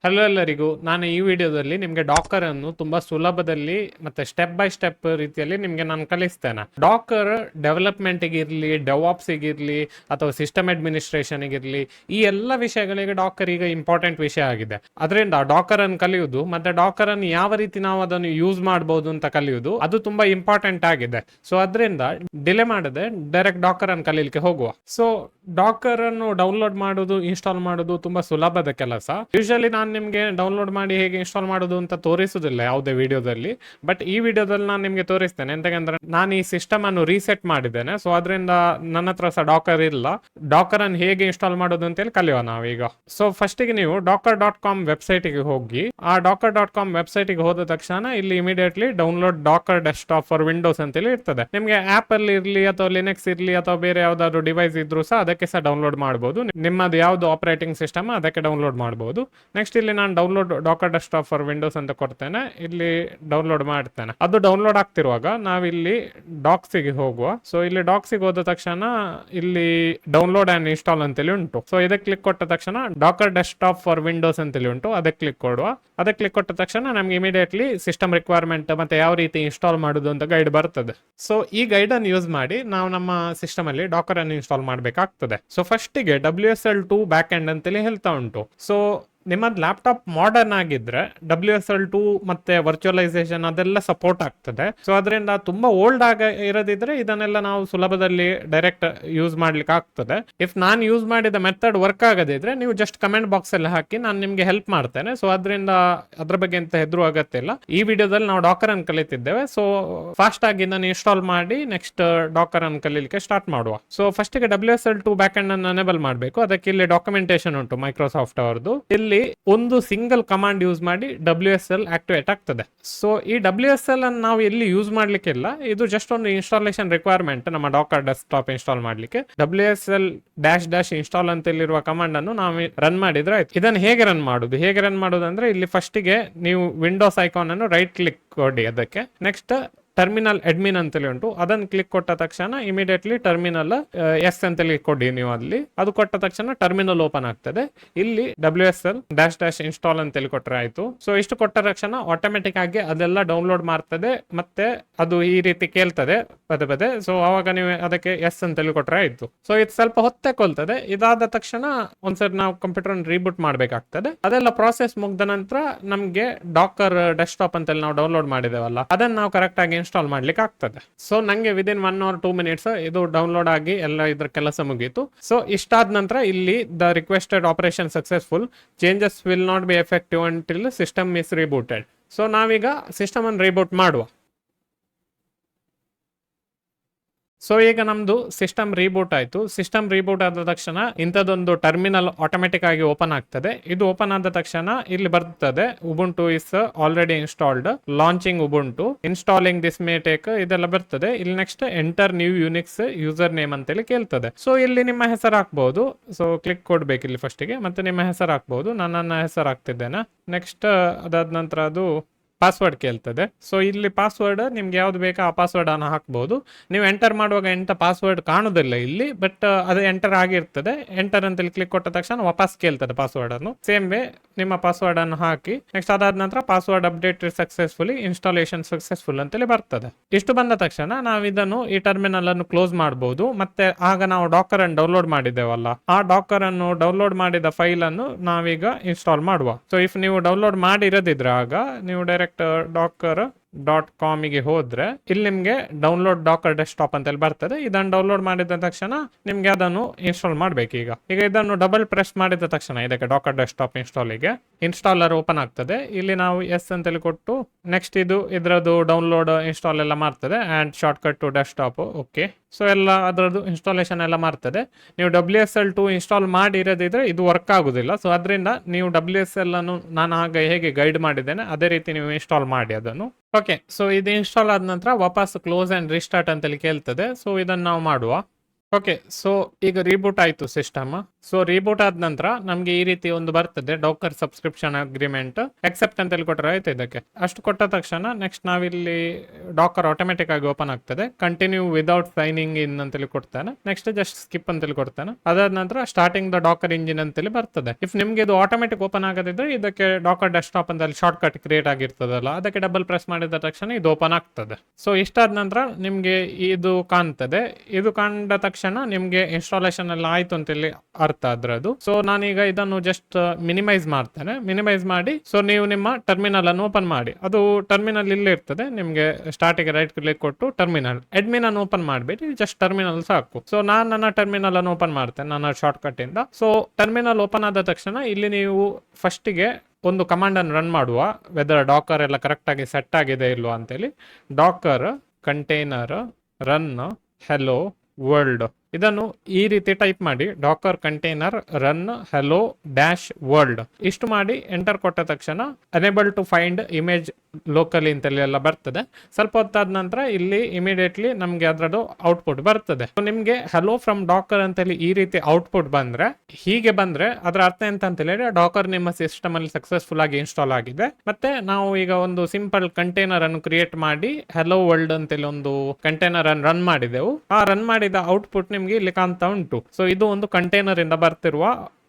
Hello ಎಲ್ಲರಿಗೂ, ನಾನು ಈ ವಿಡಿಯೋದಲ್ಲಿ ನಿಮಗೆ ಡಾಕರ್ ಅನ್ನು ತುಂಬಾ ಸುಲಭದಲ್ಲಿ ಮತ್ತೆ ಸ್ಟೆಪ್ ಬೈ ಸ್ಟೆಪ್ ರೀತಿಯಲ್ಲಿ ನಿಮಗೆ ನಾನು ಕಲಿಸ್ತೇನೆ. ಡಾಕರ್ ಡೆವಲಪ್ಮೆಂಟ್ ಇರಲಿ, ಡೆವಾಪ್ಸ್ ಇರಲಿ ಅಥವಾ ಸಿಸ್ಟಮ್ ಅಡ್ಮಿನಿಸ್ಟ್ರೇಷನ್ ಇರಲಿ, ಈ ಎಲ್ಲ ವಿಷಯಗಳಿಗೆ ಡಾಕರ್ ಈಗ ಇಂಪಾರ್ಟೆಂಟ್ ವಿಷಯ ಆಗಿದೆ. ಅದರಿಂದ ಡಾಕರ್ ಅನ್ನು ಕಲಿಯುವುದು ಮತ್ತೆ ಡಾಕರ್ ಅನ್ನು ಯಾವ ರೀತಿ ನಾವು ಅದನ್ನು ಯೂಸ್ ಮಾಡಬಹುದು ಅಂತ ಕಲಿಯುವುದು ಅದು ತುಂಬಾ ಇಂಪಾರ್ಟೆಂಟ್ ಆಗಿದೆ. ಸೊ ಅದರಿಂದ ಡಿಲೇ ಮಾಡದೆ ಡೈರೆಕ್ಟ್ ಡಾಕರ್ ಅನ್ನು ಕಲೀಲಿಕ್ಕೆ ಹೋಗುವ. ಸೊ ಡಾಕರ್ ಅನ್ನು ಡೌನ್ಲೋಡ್ ಮಾಡೋದು, ಇನ್ಸ್ಟಾಲ್ ಮಾಡೋದು ತುಂಬಾ ಸುಲಭದ ಕೆಲಸ. ಯೂಶಲಿ ನಾನು ನಿಮಗೆ ಡೌನ್ಲೋಡ್ ಮಾಡಿ ಹೇಗೆ ಇನ್ಸ್ಟಾಲ್ ಮಾಡೋದು ಅಂತ ತೋರಿಸುವುದಿಲ್ಲ ಯಾವುದೇ ವಿಡಿಯೋದಲ್ಲಿ, ಬಟ್ ಈ ವಿಡಿಯೋದಲ್ಲಿ ನಾನು ನಿಮಗೆ ತೋರಿಸ್ತೇನೆ. ಎಂತಂದ್ರೆ ನಾನು ಈ ಸಿಸ್ಟಮ್ ಅನ್ನು ರೀಸೆಟ್ ಮಾಡಿದ್ದೇನೆ, ಸೊ ಅದರಿಂದ ನನ್ನ ಹತ್ರ ಸಹ ಡಾಕರ್ ಇಲ್ಲ. ಡಾಕರ್ ಅನ್ನು ಹೇಗೆ ಇನ್ಸ್ಟಾಲ್ ಮಾಡೋದು ಅಂತೇಳಿ ಕಲಿಯುವ ನಾವೀಗ. ಸೊ ಫಸ್ಟಿಗೆ ನೀವು docker.com ವೆಬ್ಸೈಟಿಗೆ ಹೋಗಿ, ಆ docker.com ವೆಬ್ಸೈಟಿಗೆ ಹೋದ ತಕ್ಷಣ ಇಲ್ಲಿ immediately download Dakar desktop for Windows ಅಂತೇಳಿ ಇರ್ತದೆ. ನಿಮಗೆ ಆಪಲ್ ಇರಲಿ ಅಥವಾ ಲಿನಕ್ಸ್ ಇರಲಿ ಅಥವಾ ಬೇರೆ ಯಾವ್ದಾದ್ರು ಡಿವೈಸ್ ಇದ್ರೂ ಸಹ ಅದಕ್ಕೆ ಸಹ ಡೌನ್ಲೋಡ್ ಮಾಡಬಹುದು. ನಿಮ್ಮದು ಯಾವ್ದು ಆಪರೇಟಿಂಗ್ ಸಿಸ್ಟಮ್ ಅದಕ್ಕೆ ಡೌನ್ಲೋಡ್ ಮಾಡಬಹುದು. ನೆಕ್ಸ್ಟ್ ಇಲ್ಲಿ ನಾನು download Dakar desktop for Windows ಅಂತ ಕೊಡ್ತೇನೆ, ಇಲ್ಲಿ ಡೌನ್ಲೋಡ್ ಮಾಡ್ತೇನೆ. ಅದು ಡೌನ್ಲೋಡ್ ಆಗ್ತಿರುವಾಗ ನಾವಿಲ್ಲಿ ಡಾಕ್ಸಿಗೆ ಹೋಗುವ. ಸೊ ಇಲ್ಲಿ ಡಾಕ್ಸಿಗೆ ಹೋದ ತಕ್ಷಣ ಇಲ್ಲಿ ಡೌನ್ಲೋಡ್ ಅಂಡ್ ಇನ್ಸ್ಟಾಲ್ ಅಂತೇಳಿ ಉಂಟು. ಸೊ ಇದಕ್ಕೆ ಕ್ಲಿಕ್ ಕೊಟ್ಟ ತಕ್ಷಣ ಡಾಕರ್ ಡೆಸ್ಕ್ಟಾಪ್ ಫಾರ್ ವಿಂಡೋಸ್ ಅಂತೇಳಿ ಉಂಟು, ಅದಕ್ಕೆ ಕ್ಲಿಕ್ ಕೊಡುವ. ಅದಕ್ಕೆ ಕ್ಲಿಕ್ ಕೊಟ್ಟ ತಕ್ಷಣ ನಮ್ಗೆ ಇಮಿಡಿಯೇಟ್ಲಿ ಸಿಸ್ಟಮ್ ರಿಕ್ವೈರ್ಮೆಂಟ್ ಮತ್ತೆ ಯಾವ ರೀತಿ ಇನ್ಸ್ಟಾಲ್ ಮಾಡುದು ಅಂತ ಗೈಡ್ ಬರ್ತದೆ. ಸೊ ಈ ಗೈಡ್ ಅನ್ನು ಯೂಸ್ ಮಾಡಿ ನಾವು ನಮ್ಮ ಸಿಸ್ಟಮ್ ಅಲ್ಲಿ ಡಾಕರ್ ಅನ್ನು ಇನ್ಸ್ಟಾಲ್ ಮಾಡಬೇಕಾಗ್ತದೆ. ಸೊ ಫಸ್ಟಿಗೆ WSL2 ಬ್ಯಾಕ್ ಎಂಡ್ ಅಂತೇಳಿ ಹೇಳ್ತಾ ಉಂಟು. ಸೊ ನಿಮ್ಮದು ಲ್ಯಾಪ್ಟಾಪ್ ಮಾಡರ್ನ್ ಆಗಿದ್ರೆ WSL2 ಮತ್ತೆ ವರ್ಚುವಲೈಸೇಷನ್ ಅದೆಲ್ಲ ಸಪೋರ್ಟ್ ಆಗ್ತದೆ. ಸೊ ಅದರಿಂದ ತುಂಬಾ ಓಲ್ಡ್ ಆಗ ಇರೋದಿದ್ರೆ ಇದನ್ನೆಲ್ಲ ನಾವು ಸುಲಭದಲ್ಲಿ ಡೈರೆಕ್ಟ್ ಯೂಸ್ ಮಾಡ್ಲಿಕ್ಕೆ ಆಗ್ತದೆ. ಇಫ್ ನಾನು ಯೂಸ್ ಮಾಡಿದ ಮೆಥಡ್ ವರ್ಕ್ ಆಗದಿದ್ರೆ ನೀವು ಜಸ್ಟ್ ಕಮೆಂಟ್ ಬಾಕ್ಸ್ ಅಲ್ಲಿ ಹಾಕಿ, ನಾನು ನಿಮ್ಗೆ ಹೆಲ್ಪ್ ಮಾಡ್ತೇನೆ. ಸೊ ಅದರಿಂದ ಅದ್ರ ಬಗ್ಗೆ ಅಂತ ಹೆದ್ರು ಅಗತ್ಯ ಇಲ್ಲ. ಈ ವಿಡಿಯೋದಲ್ಲಿ ನಾವು ಡಾಕರ್ ಅನ್ನು ಕಲಿತಿದ್ದೇವೆ. ಸೊ ಫಾಸ್ಟ್ ಆಗಿ ನಾನು ಇನ್ಸ್ಟಾಲ್ ಮಾಡಿ ನೆಕ್ಸ್ಟ್ ಡಾಕರ್ ಅನ್ನು ಕಲೀಲಿಕ್ಕೆ ಸ್ಟಾರ್ಟ್ ಮಾಡುವ. ಸೊ ಫಸ್ಟಿಗೆ WSL2 ಬ್ಯಾಕ್ ಎಂಡ್ ಅನ್ನು ಎನೇಬಲ್ ಮಾಡಬೇಕು. ಅದಕ್ಕೆ ಇಲ್ಲಿ ಡಾಕ್ಯುಮೆಂಟೇಶನ್ ಉಂಟು ಮೈಕ್ರೋಸಾಫ್ಟ್ ಅವರದು. ಇಲ್ಲಿ ಒಂದು ಸಿಂಗಲ್ ಕಮಾಂಡ್ ಯೂಸ್ ಮಾಡಿ WSL ಆಕ್ಟಿವೇಟ್ ಆಗ್ತದೆ. ಸೊ ಈ WSL ಅನ್ನು ನಾವು ಎಲ್ಲಿ ಯೂಸ್ ಮಾಡ್ಲಿಕ್ಕಿಲ್ಲ, ಇದು ಜಸ್ಟ್ ಒಂದು ಇನ್ಸ್ಟಾಲೇಷನ್ ರಿಕ್ವೈರ್ಮೆಂಟ್ ನಮ್ಮ ಡಾಕರ್ ಡೆಸ್ಕ್ಟಾಪ್ ಇನ್ಸ್ಟಾಲ್ ಮಾಡ್ಲಿಕ್ಕೆ. WSL -- ಇನ್ಸ್ಟಾಲ್ ಅಂತ ಇಲ್ಲಿರುವ ಕಮಾಂಡ್ ಅನ್ನು ನಾವು ರನ್ ಮಾಡಿದ್ರೆ ಆಯ್ತು. ಇದನ್ನು ಹೇಗೆ ರನ್ ಮಾಡುದು ಅಂದ್ರೆ ಇಲ್ಲಿ ಫಸ್ಟಿಗೆ ನೀವು ವಿಂಡೋಸ್ ಐಕಾನ್ ಅನ್ನು ರೈಟ್ ಕ್ಲಿಕ್ ಕೊಡಿ. ಅದಕ್ಕೆ ನೆಕ್ಸ್ಟ್ ಟರ್ಮಿನಲ್ ಅಡ್ಮಿನ್ ಅಂತೇಳಿ ಉಂಟು, ಅದನ್ನು ಕ್ಲಿಕ್ ಕೊಟ್ಟ ತಕ್ಷಣ ಇಮಿಡಿಯೇಟ್ಲಿ ಟರ್ಮಿನಲ್ ಎಸ್ ಅಂತೇಳಿ ಕೊಡಿ. ನೀವು ಅಲ್ಲಿ ಅದು ಕೊಟ್ಟ ತಕ್ಷಣ ಟರ್ಮಿನಲ್ ಓಪನ್ ಆಗ್ತದೆ. ಇಲ್ಲಿ WSL -- ಇನ್ಸ್ಟಾಲ್ ಅಂತೇಳಿ ಕೊಟ್ಟರೆ ಆಯ್ತು. ಸೊ ಇಷ್ಟು ಕೊಟ್ಟ ತಕ್ಷಣ ಆಟೋಮೆಟಿಕ್ ಆಗಿ ಅದೆಲ್ಲ ಡೌನ್ಲೋಡ್ ಮಾಡ್ತದೆ, ಮತ್ತೆ ಅದು ಈ ರೀತಿ ಕೇಳ್ತದೆ ಪದೇ. ಸೊ ಅವಾಗ ನೀವು ಅದಕ್ಕೆ ಎಸ್ ಅಂತೇಳಿ ಕೊಟ್ಟರೆ ಆಯ್ತು. ಸೊ ಇದು ಸ್ವಲ್ಪ ಹೊತ್ತೆ ಕೊಲ್ತದೆ. ಇದಾದ ತಕ್ಷಣ ಒಂದ್ಸರಿ ನಾವು ಕಂಪ್ಯೂಟರ್ ರೀಬೂಟ್ ಮಾಡ್ಬೇಕಾಗ್ತದೆ. ಅದೆಲ್ಲ ಪ್ರಾಸೆಸ್ ಮುಗ್ದ ನಂತರ ನಮ್ಗೆ ಡಾಕರ್ ಡೆಸ್ಕ್ಟಾಪ್ ಅಂತೇಳಿ ನಾವು ಡೌನ್ಲೋಡ್ ಮಾಡಿದೇವಲ್ಲ, ಅದನ್ನ ನಾವು ಕರೆಕ್ಟ್ ಆಗಿ ಇನ್ಸ್ಟಾಲ್ ಮಾಡ್ಲಿಕ್ಕೆ ಆಗ್ತದೆ. ಸೊ ನಂಗೆ ವಿದಿನ್ 1 or 2 minutes ಇದು ಡೌನ್ಲೋಡ್ ಆಗಿ ಎಲ್ಲ ಇದ್ರ ಕೆಲಸ ಮುಗೀತು. ಸೊ ಇಷ್ಟಾದ ನಂತರ ಇಲ್ಲಿ the requested operation successful, changes will not be effective until system is rebooted. So ನಾವೀಗ ಸಿಸ್ಟಮ್ ಅನ್ನು ರೀಬೂಟ್ ಮಾಡುವ. ಸೊ ಈಗ ನಮ್ದು ಸಿಸ್ಟಮ್ ರೀಬೂಟ್ ಆಯ್ತು. ಸಿಸ್ಟಮ್ ರೀಬೂಟ್ ಆದ ತಕ್ಷಣ ಇಂಥದ್ದೊಂದು ಟರ್ಮಿನಲ್ ಆಟೋಮೆಟಿಕ್ ಆಗಿ ಓಪನ್ ಆಗ್ತದೆ. ಇದು ಓಪನ್ ಆದ ತಕ್ಷಣ ಇಲ್ಲಿ ಬರ್ತದೆ Ubuntu is already installed, launching Ubuntu, installing this may take, ಇದೆಲ್ಲ ಬರ್ತದೆ. ಇಲ್ಲಿ next enter new Unix user name ಅಂತೇಳಿ ಕೇಳ್ತದೆ. ಸೊ ಇಲ್ಲಿ ನಿಮ್ಮ ಹೆಸರು ಹಾಕ್ಬಹುದು. ಸೊ ಕ್ಲಿಕ್ ಕೊಡ್ಬೇಕು ಇಲ್ಲಿ ಫಸ್ಟಿಗೆ, ಮತ್ತೆ ನಿಮ್ಮ ಹೆಸರು ಹಾಕ್ಬಹುದು. ನಾನು ನನ್ನ ಹೆಸರು ಹಾಕ್ತಿದ್ದೇನೆ. ನೆಕ್ಸ್ಟ್ ಅದಾದ ನಂತರ ಅದು ಪಾಸ್ವರ್ಡ್ ಕೇಳ್ತದೆ. ಸೊ ಇಲ್ಲಿ ಪಾಸ್ವರ್ಡ್ ನಿಮ್ಗೆ ಯಾವ್ದು ಬೇಕಾ ಆ ಪಾಸ್ವರ್ಡ್ ಅನ್ನು ಹಾಕ್ಬಹುದು. ನೀವು ಎಂಟರ್ ಮಾಡುವಾಗ ಎಂತ ಪಾಸ್ವರ್ಡ್ ಕಾಣುದಿಲ್ಲ ಇಲ್ಲಿ, ಬಟ್ ಅದು ಎಂಟರ್ ಆಗಿರ್ತದೆ. ಎಂಟರ್ ಅಂತೇಳಿ ಕ್ಲಿಕ್ ಕೊಟ್ಟ ತಕ್ಷಣ ವಾಪಸ್ ಕೇಳ್ತದೆ ಪಾಸ್ವರ್ಡ್ ಅನ್ನು. ಸೇಮ್ ವೇ ನಿಮ್ಮ ಪಾಸ್ವರ್ಡ್ ಅನ್ನು ಹಾಕಿ ನೆಕ್ಸ್ಟ್ ಅದಾದ ನಂತರ password update successfully, installation successful ಅಂತೇಳಿ ಬರ್ತದೆ. ಇಷ್ಟು ಬಂದ ತಕ್ಷಣ ನಾವು ಇದನ್ನು ಈ ಟರ್ಮಿನಲ್ ಅನ್ನು ಕ್ಲೋಸ್ ಮಾಡಬಹುದು. ಮತ್ತೆ ಆಗ ನಾವು ಡಾಕರ್ ಅನ್ನು ಡೌನ್ಲೋಡ್ ಮಾಡಿದ್ದೇವಲ್ಲ, ಆ ಡಾಕರ್ ಅನ್ನು ಡೌನ್ಲೋಡ್ ಮಾಡಿದ ಫೈಲ್ ಅನ್ನು ನಾವೀಗ ಇನ್ಸ್ಟಾಲ್ ಮಾಡುವ. ಸೊ ಇಫ್ ನೀವು ಡೌನ್ಲೋಡ್ ಮಾಡಿರದಿದ್ರೆ ಆಗ ನೀವು ಡೈರೆಕ್ಟ್ docker.com ಗೆ ಹೋದ್ರೆ ಇಲ್ಲಿ ನಿಮ್ಗೆ ಡೌನ್ಲೋಡ್ ಡಾಕರ್ ಡೆಸ್ಕ್ಟಾಪ್ ಅಂತೇಳಿ ಬರ್ತದೆ. ಇದನ್ನು ಡೌನ್ಲೋಡ್ ಮಾಡಿದ ತಕ್ಷಣ ನಿಮ್ಗೆ ಅದನ್ನು ಇನ್ಸ್ಟಾಲ್ ಮಾಡ್ಬೇಕು. ಈಗ ಇದನ್ನು ಡಬಲ್ ಪ್ರೆಸ್ ಮಾಡಿದ ತಕ್ಷಣ ಇದಕ್ಕೆ ಡಾಕರ್ ಡೆಸ್ಕ್ಟಾಪ್ ಇನ್ಸ್ಟಾಲಿಗೆ ಇನ್ಸ್ಟಾಲರ್ ಓಪನ್ ಆಗ್ತದೆ. ಇಲ್ಲಿ ನಾವು ಎಸ್ ಅಂತೇಳಿ ಕೊಟ್ಟು ನೆಕ್ಸ್ಟ್ ಇದ್ರದ್ದು ಡೌನ್ಲೋಡ್ ಇನ್ಸ್ಟಾಲ್ ಎಲ್ಲ ಮಾಡ್ತದೆ. And shortcut to desktop, okay. So ಎಲ್ಲ ಅದರದ್ದು ಇನ್ಸ್ಟಾಲೇಷನ್ ಎಲ್ಲ ಮಾಡ್ತದೆ. ನೀವು WSL2 ಇನ್ಸ್ಟಾಲ್ ಮಾಡಿರೋದಿದ್ರೆ ಇದು ವರ್ಕ್ ಆಗುದಿಲ್ಲ. ಸೊ ಅದರಿಂದ ನೀವು WSL ಅನ್ನು ನಾನು ಹೇಗೆ ಗೈಡ್ ಮಾಡಿದ್ದೇನೆ ಅದೇ ರೀತಿ ನೀವು ಇನ್ಸ್ಟಾಲ್ ಮಾಡಿ ಅದನ್ನು. ಓಕೆ, ಸೊ ಇದು ಇನ್ಸ್ಟಾಲ್ ಆದ ನಂತರ ವಾಪಸ್ ಕ್ಲೋಸ್ ಅಂಡ್ ರಿಸ್ಟಾರ್ಟ್ ಅಂತೇಳಿ ಕೇಳ್ತದೆ. ಸೊ ಇದನ್ನು ನಾವು ಮಾಡುವ. ಓಕೆ, ಸೊ ಈಗ ರೀಬೂಟ್ ಆಯ್ತು ಸಿಸ್ಟಮ್. ಸೊ ರೀಬೂಟ್ ಆದ ನಂತರ ನಮ್ಗೆ ಈ ರೀತಿ ಒಂದು ಬರ್ತದೆ ಡಾಕರ್ ಸಬ್ಸ್ಕ್ರಿಪ್ಷನ್ ಅಗ್ರಿಮೆಂಟ್ ಎಕ್ಸೆಪ್ಟ್ ಅಂತ ಹೇಳಿ ಕೊಟ್ಟರೆ ಆಯ್ತು. ಇದಕ್ಕೆ ಅಷ್ಟು ಕೊಟ್ಟ ತಕ್ಷಣ ನೆಕ್ಸ್ಟ್ ನಾವಿಲ್ಲಿ ಡಾಕರ್ ಆಟೋಮೆಟಿಕ್ ಆಗಿ ಓಪನ್ ಆಗ್ತದೆ. ಕಂಟಿನ್ಯೂ ವಿದೌಟ್ ಸೈನಿಂಗ್ ಇನ್ ಅಂತೇಳಿ ಕೊಡ್ತಾನೆ. ನೆಕ್ಸ್ಟ್ ಜಸ್ಟ್ ಸ್ಕಿಪ್ ಅಂತೇಳಿ ಕೊಡ್ತಾನೆ. ಅದಾದ ನಂತರ ಸ್ಟಾರ್ಟಿಂಗ್ ದ ಡಾಕರ್ ಇಂಜಿನ್ ಅಂತೇಳಿ ಬರ್ತದೆ. ಇಫ್ ನಿಮ್ಗೆ ಇದು ಆಟೋಮೆಟಿಕ್ ಓಪನ್ ಆಗದಿದ್ರೆ ಇದಕ್ಕೆ ಡಾಕರ್ ಡೆಸ್ಕ್ಟಾಪ್ ಅಂತ ಶಾರ್ಟ್ ಕಟ್ ಕ್ರಿಯೇಟ್ ಆಗಿರ್ತದಲ್ಲ, ಅದಕ್ಕೆ ಡಬಲ್ ಪ್ರೆಸ್ ಮಾಡಿದ ತಕ್ಷಣ ಇದು ಓಪನ್ ಆಗ್ತದೆ. ಸೊ ಇಷ್ಟಾದ ನಂತರ ನಿಮ್ಗೆ ಇದು ಕಾಣ್ತದೆ. ಇದು ಕಂಡ ತಕ್ಷಣ ನಿಮ್ಗೆ ಇನ್ಸ್ಟಾಲೇಷನ್ ಎಲ್ಲ ಆಯ್ತು ಅಂತೇಳಿ ಅರ್ಥ ಅದ್ರದ್ದು. ಸೊ ನಾನೀಗ ಇದನ್ನು ಜಸ್ಟ್ ಮಿನಿಮೈಸ್ ಮಾಡ್ತೇನೆ. ಮಿನಿಮೈಸ್ ಮಾಡಿ ಸೊ ನೀವು ನಿಮ್ಮ ಟರ್ಮಿನಲ್ ಅನ್ನು ಓಪನ್ ಮಾಡಿ. ಅದು ಟರ್ಮಿನಲ್ ಇಲ್ಲೇ ಇರ್ತದೆ. ನಿಮ್ಗೆ ಸ್ಟಾರ್ಟಿಗೆ ರೈಟ್ ಕ್ಲಿಕ್ ಕೊಟ್ಟು ಟರ್ಮಿನಲ್ ಅಡ್ಮಿನ್ ಅನ್ನು ಓಪನ್ ಮಾಡಬೇಡಿ, ಜಸ್ಟ್ ಟರ್ಮಿನಲ್ ಸಾಕು. ಸೊ ನಾನು ನನ್ನ ಟರ್ಮಿನಲ್ ಅನ್ನು ಓಪನ್ ಮಾಡ್ತೇನೆ ನನ್ನ ಶಾರ್ಟ್ ಕಟ್ ಇಂದ. ಸೊ ಟರ್ಮಿನಲ್ ಓಪನ್ ಆದ ತಕ್ಷಣ ಇಲ್ಲಿ ನೀವು ಫಸ್ಟಿಗೆ ಒಂದು ಕಮಾಂಡ್ ಅನ್ನು ರನ್ ಮಾಡುವ, ವೆದರ್ ಡಾಕರ್ ಎಲ್ಲ ಕರೆಕ್ಟ್ ಆಗಿ ಸೆಟ್ ಆಗಿದೆ ಇಲ್ವಾ ಅಂತೇಳಿ. Docker container run hello world ಇದನ್ನು ಈ ರೀತಿ ಟೈಪ್ ಮಾಡಿ. Docker container run hello dash world ಇಷ್ಟು ಮಾಡಿ ಎಂಟರ್ ಕೊಟ್ಟ ತಕ್ಷಣ unable to find image locally ಅಂತೇಳಿ ಎಲ್ಲ ಬರ್ತದೆ. ಸ್ವಲ್ಪ ಹೊತ್ತಾದ ನಂತರ ಇಲ್ಲಿ ಇಮಿಡಿಯೇಟ್ಲಿ ನಮ್ಗೆ ಅದರದ್ದು ಔಟ್ಪುಟ್ ಬರ್ತದೆ. ನಿಮ್ಗೆ ಹೆಲೋ ಫ್ರಮ್ ಡಾಕರ್ ಅಂತೇಳಿ ಈ ರೀತಿ ಔಟ್ಪುಟ್ ಬಂದ್ರೆ, ಹೀಗೆ ಬಂದ್ರೆ ಅದರ ಅರ್ಥ ಎಂತ ಅಂತ ಹೇಳಿದ್ರೆ ಡಾಕರ್ ನಿಮ್ಮ ಸಿಸ್ಟಮ್ ಅಲ್ಲಿ ಸಕ್ಸಸ್ಫುಲ್ ಆಗಿ ಇನ್ಸ್ಟಾಲ್ ಆಗಿದೆ. ಮತ್ತೆ ನಾವು ಈಗ ಒಂದು ಸಿಂಪಲ್ ಕಂಟೈನರ್ ಅನ್ನು ಕ್ರಿಯೇಟ್ ಮಾಡಿ ಹೆಲೋ ವರ್ಲ್ಡ್ ಅಂತೇಳಿ ಒಂದು ಕಂಟೈನರ್ ಅನ್ನು ರನ್ ಮಾಡಿದೆವು. ಆ ರನ್ ಮಾಡಿದ ಔಟ್ಪುಟ್ ನಿಮ್ಗೆ ಇಲ್ಲಿ ಕಾಣ್ತಾ ಉಂಟು. ಸೊ ಇದು ಒಂದು ಕಂಟೈನರ್ ಇಂದ ಬರ್ತಿರುವ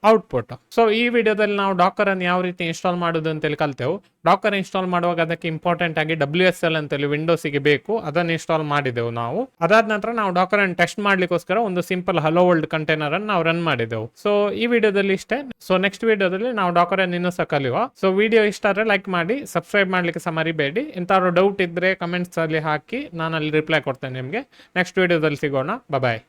ಔಟ್ಪುಟ್. ಸೊ ಈ ವಿಡಿಯೋದಲ್ಲಿ ನಾವು ಡಾಕರ್ ಅನ್ನು ಯಾವ ರೀತಿ ಇನ್ಸ್ಟಾಲ್ ಮಾಡೋದು ಅಂತೇಳಿ ಕಲ್ತೆವು. ಡಾಕರ್ ಇನ್ಸ್ಟಾಲ್ ಮಾಡುವಾಗ ಅದಕ್ಕೆ ಇಂಪಾರ್ಟೆಂಟ್ ಆಗಿ WSL ಅಂತೇಳಿ ವಿಂಡೋಸಿಗೆ ಬೇಕು, ಅದನ್ನು ಇನ್ಸ್ಟಾಲ್ ಮಾಡಿದೆವು ನಾವು. ಅದಾದ ನಂತರ ನಾವು ಡಾಕರ್ ಅನ್ನು ಟೆಸ್ಟ್ ಮಾಡ್ಲಿಕ್ಕೋಸ್ಕರ ಒಂದು ಸಿಂಪಲ್ ಹಲೋ ವರ್ಲ್ಡ್ ಕಂಟೈನರ್ ಅನ್ನು ನಾವು ರನ್ ಮಾಡಿದೆವು. ಸೊ ಈ ವಿಡಿಯೋದಲ್ಲಿ ಇಷ್ಟೇ. ಸೊ ನೆಕ್ಸ್ಟ್ ವಿಡಿಯೋದಲ್ಲಿ ನಾವು ಡಾಕರ್ ಅನ್ನು ಇನ್ನೂ ಸಹ ಕಲಿಯುವ. ಸೊ ವಿಡಿಯೋ ಇಷ್ಟ ಆದ್ರೆ ಲೈಕ್ ಮಾಡಿ, ಸಬ್ಸ್ಕ್ರೈಬ್ ಮಾಡ್ಲಿಕ್ಕೆ ಸಹ ಮರಿಬೇಡಿ. ಇಂಥವ್ರು ಡೌಟ್ ಇದ್ರೆ ಕಮೆಂಟ್ಸ್ ಅಲ್ಲಿ ಹಾಕಿ, ನಾನು ಅಲ್ಲಿ ರಿಪ್ಲೈ ಕೊಡ್ತೇನೆ ನಿಮಗೆ. ನೆಕ್ಸ್ಟ್ ವಿಡಿಯೋದಲ್ಲಿ ಸಿಗೋಣ. ಬಾಯ್.